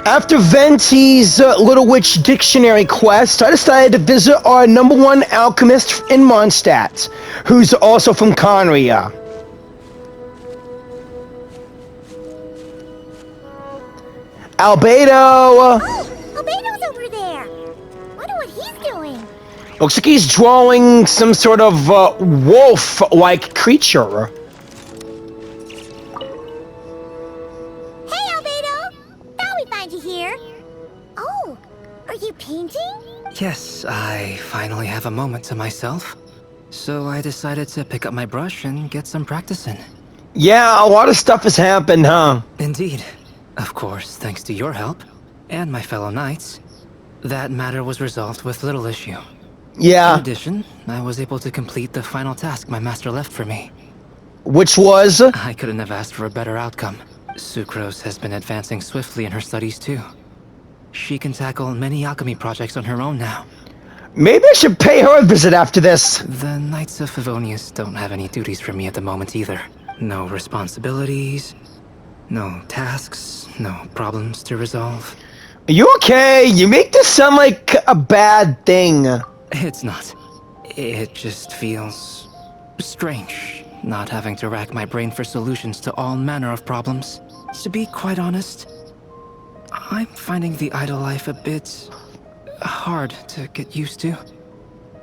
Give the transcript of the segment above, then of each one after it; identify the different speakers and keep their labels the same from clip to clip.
Speaker 1: After Venti's Little Witch Dictionary quest, I decided to visit our #1 alchemist in Mondstadt, who's also from Conria. Albedo!
Speaker 2: Oh, Albedo's over there. Wonder what he's doing.
Speaker 1: Looks like he's drawing some sort of wolf-like creature.
Speaker 2: Hey, Albedo! Thought we'd find you here. Oh, are you painting?
Speaker 3: Yes, I finally have a moment to myself. So I decided to pick up my brush and get some practice in.
Speaker 1: Yeah, a lot of stuff has happened, huh?
Speaker 3: Indeed. Of course, thanks to your help, and my fellow knights, that matter was resolved with little issue.
Speaker 1: Yeah.
Speaker 3: In addition, I was able to complete the final task my master left for me.
Speaker 1: Which was?
Speaker 3: I couldn't have asked for a better outcome. Sucrose has been advancing swiftly in her studies too. She can tackle many alchemy projects on her own now.
Speaker 1: Maybe I should pay her a visit after this.
Speaker 3: The Knights of Favonius don't have any duties for me at the moment either. No responsibilities, no tasks, no problems to resolve.
Speaker 1: Are you okay? You make this sound like a bad thing.
Speaker 3: It's not. It just feels strange, not having to rack my brain for solutions to all manner of problems. To be quite honest, I'm finding the idle life a bit hard to get used to.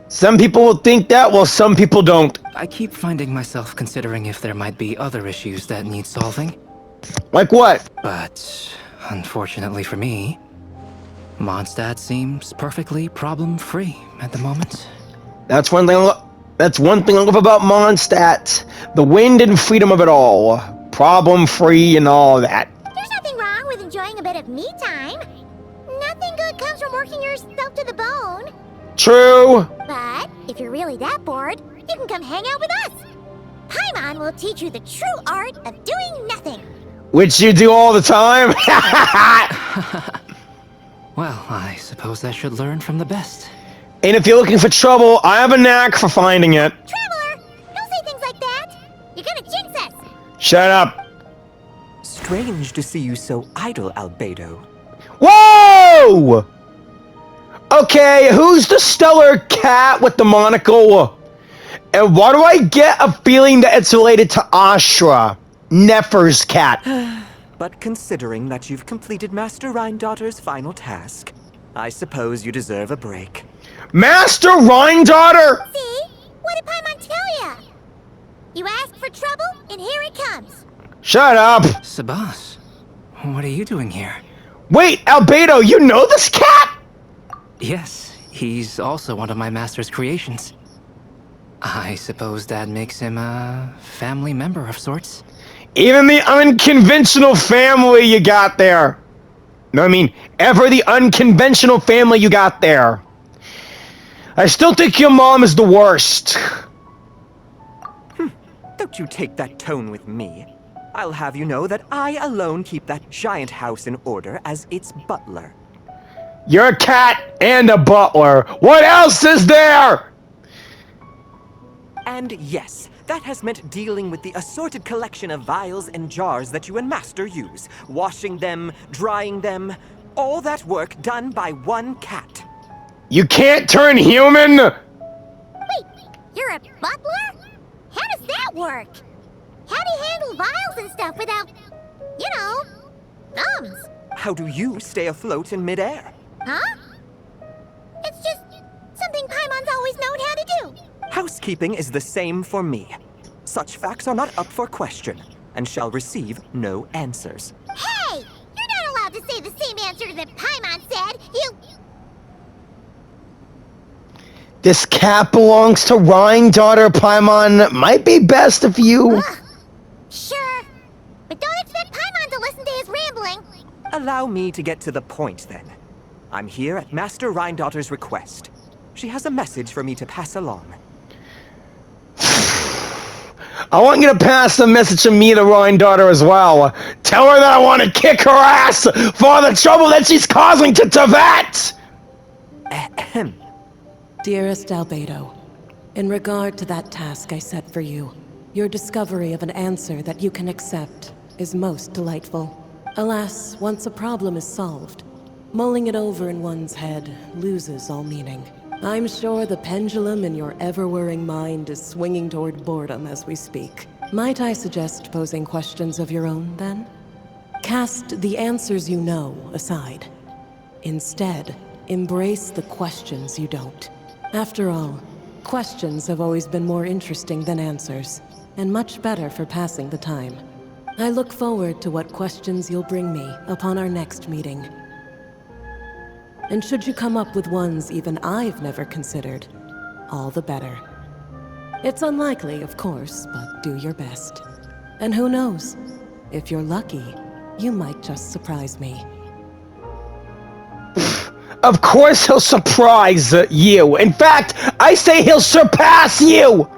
Speaker 1: Some people will think that, while some people don't.
Speaker 3: I keep finding myself considering if there might be other issues that need solving.
Speaker 1: Like what?
Speaker 3: But, unfortunately for me, Mondstadt seems perfectly problem-free at the moment.
Speaker 1: That's one thing I love about Mondstadt. The wind and freedom of it all. Problem-free and all that.
Speaker 2: There's nothing wrong with enjoying a bit of me time. Nothing good comes from working yourself to the bone.
Speaker 1: True.
Speaker 2: But if you're really that bored, you can come hang out with us. Paimon will teach you the true art of doing nothing.
Speaker 1: Which you do all the time.
Speaker 3: Well, I suppose I should learn from the best.
Speaker 1: And if you're looking for trouble, I have a knack for finding it.
Speaker 2: Traveler, don't say things like that. You're gonna jinx us.
Speaker 1: Shut up.
Speaker 4: Strange to see you so idle, Albedo.
Speaker 1: Whoa! Okay, who's the stellar cat with the monocle? And why do I get a feeling that it's related to Ashra, Nefer's cat?
Speaker 4: But considering that you've completed Master Rhinedottir's final task, I suppose you deserve a break.
Speaker 1: Master Rhinedottir?
Speaker 2: See? What did Paimon tell ya? You asked for trouble, and here it comes.
Speaker 1: Shut up.
Speaker 3: Sebas, what are you doing here?
Speaker 1: Wait, Albedo, you know this cat?
Speaker 3: Yes, he's also one of my master's creations. I suppose that makes him a family member of sorts.
Speaker 1: Even the unconventional family you got there. No, I mean, ever the unconventional family you got there. I still think your mom is the worst.
Speaker 4: Don't you take that tone with me. I'll have you know that I alone keep that giant house in order as its butler.
Speaker 1: You're a cat and a butler. What else is there?
Speaker 4: And yes, that has meant dealing with the assorted collection of vials and jars that you and Master use. Washing them, drying them, all that work done by one cat.
Speaker 1: You can't turn human?
Speaker 2: Wait, you're a butler? How does that work? How do you handle vials and stuff without, you know, thumbs?
Speaker 4: How do you stay afloat in midair?
Speaker 2: Huh? It's just something Paimon's always known how to do.
Speaker 4: Housekeeping is the same for me. Such facts are not up for question, and shall receive no answers.
Speaker 2: Hey! You're not allowed to say the same answer that Paimon said. You...
Speaker 1: This cat belongs to Rhinedottir, Paimon. Might be best if you...
Speaker 2: Ugh. Sure. But don't expect Paimon to listen to his rambling.
Speaker 4: Allow me to get to the point, then. I'm here at Master Rhinedottir's request. She has a message for me to pass along.
Speaker 1: I want you to pass the message to me to Rhinedottir as well. Tell her that I want to kick her ass for the trouble that she's causing to Teyvat!
Speaker 4: Ahem.
Speaker 5: Dearest Albedo, in regard to that task I set for you, your discovery of an answer that you can accept is most delightful. Alas, once a problem is solved, mulling it over in one's head loses all meaning. I'm sure the pendulum in your ever-whirring mind is swinging toward boredom as we speak. Might I suggest posing questions of your own, then? Cast the answers you know aside. Instead, embrace the questions you don't. After all, questions have always been more interesting than answers, and much better for passing the time. I look forward to what questions you'll bring me upon our next meeting. And should you come up with ones even I've never considered, all the better. It's unlikely, of course, but do your best. And who knows? If you're lucky, you might just surprise me.
Speaker 1: Of course he'll surprise you. In fact, I say he'll surpass you!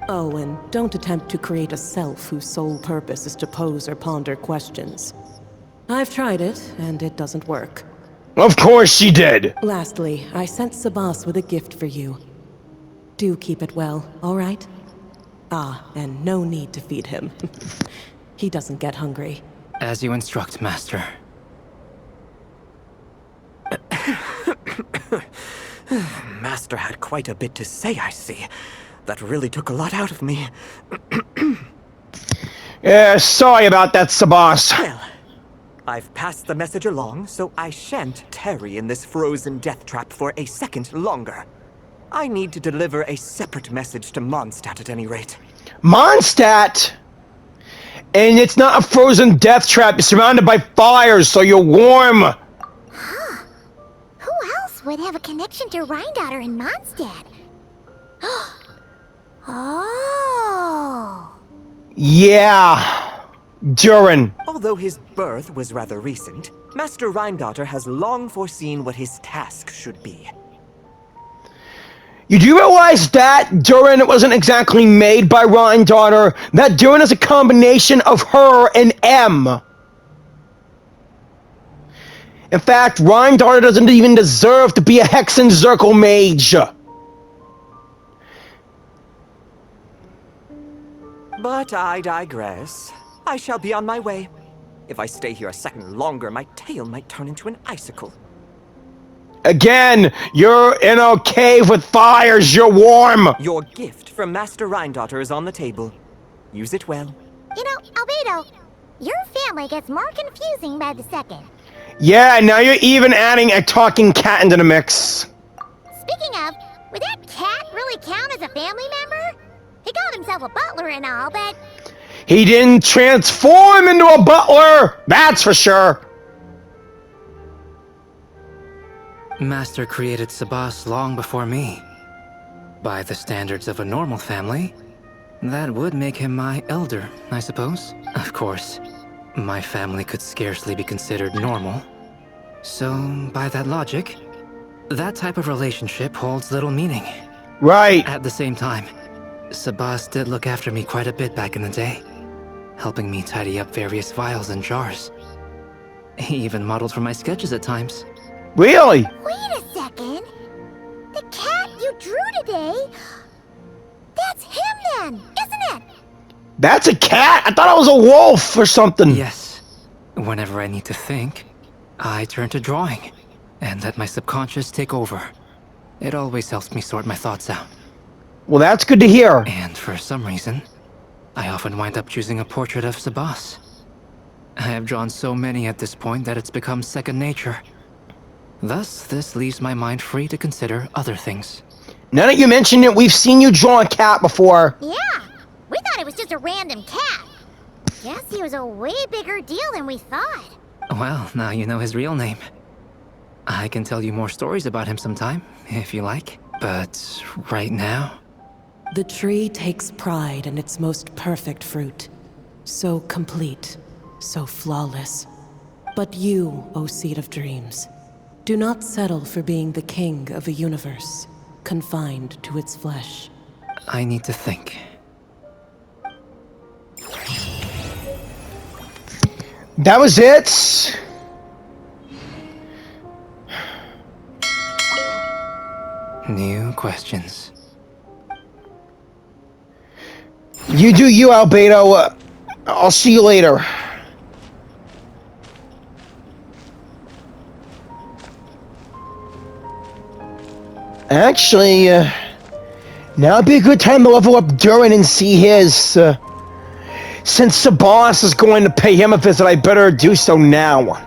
Speaker 5: Oh, and don't attempt to create a self whose sole purpose is to pose or ponder questions. I've tried it, and it doesn't work.
Speaker 1: Of course she did!
Speaker 5: Lastly, I sent Sebas with a gift for you. Do keep it well, all right? Ah, and no need to feed him. He doesn't get hungry.
Speaker 3: As you instruct, Master.
Speaker 4: Master had quite a bit to say, I see. That really took a lot out of me.
Speaker 1: Yeah, sorry about that, Sebas.
Speaker 4: Well, I've passed the message along, so I shan't tarry in this frozen death trap for a second longer. I need to deliver a separate message to Mondstadt at any rate.
Speaker 1: Mondstadt? And it's not a frozen death trap. You're surrounded by fires, so you're warm.
Speaker 2: Who else would have a connection to Rhinedottir and Mondstadt? Oh.
Speaker 1: Yeah. Durin.
Speaker 4: Although his birth was rather recent, Master Rhinedottir has long foreseen what his task should be.
Speaker 1: You do realize that Durin wasn't exactly made by Rhinedottir? That Durin is a combination of her and M. In fact, Rhinedottir doesn't even deserve to be a Hexenzirkel mage.
Speaker 4: But I digress. I shall be on my way. If I stay here a second longer, my tail might turn into an icicle.
Speaker 1: Again, you're in a cave with fires, you're warm!
Speaker 4: Your gift from Master Rhinedottir is on the table. Use it well.
Speaker 2: You know, Albedo, your family gets more confusing by the second.
Speaker 1: Yeah, now you're even adding a talking cat into the mix.
Speaker 2: Speaking of, would that cat really count as a family member? He called himself a butler and all, but...
Speaker 1: He didn't transform into a butler, that's for sure.
Speaker 3: Master created Sebas long before me. By the standards of a normal family, that would make him my elder, I suppose. Of course, my family could scarcely be considered normal. So, by that logic, that type of relationship holds little meaning.
Speaker 1: Right.
Speaker 3: At the same time, Sebas did look after me quite a bit back in the day, helping me tidy up various vials and jars. He even modeled for my sketches at times.
Speaker 1: Really?
Speaker 2: Wait a second. The cat you drew today... That's him then, isn't it?
Speaker 1: That's a cat? I thought it was a wolf or something.
Speaker 3: Yes. Whenever I need to think, I turn to drawing, and let my subconscious take over. It always helps me sort my thoughts out.
Speaker 1: Well, that's good to hear.
Speaker 3: And for some reason, I often wind up choosing a portrait of Sebas. I have drawn so many at this point that it's become second nature. Thus, this leaves my mind free to consider other things.
Speaker 1: Now that you mention it, we've seen you draw a cat before.
Speaker 2: Yeah, we thought it was just a random cat. Guess he was a way bigger deal than we thought.
Speaker 3: Well, now you know his real name. I can tell you more stories about him sometime, if you like. But right now...
Speaker 5: The tree takes pride in its most perfect fruit. So complete, so flawless. But you, O Seed of Dreams, do not settle for being the king of a universe, confined to its flesh.
Speaker 3: I need to think.
Speaker 1: That was it?
Speaker 3: New questions.
Speaker 1: You do you, Albedo. I'll see you later. Actually, now would be a good time to level up Durin and see his, since Sebas is going to pay him a visit, I better do so now.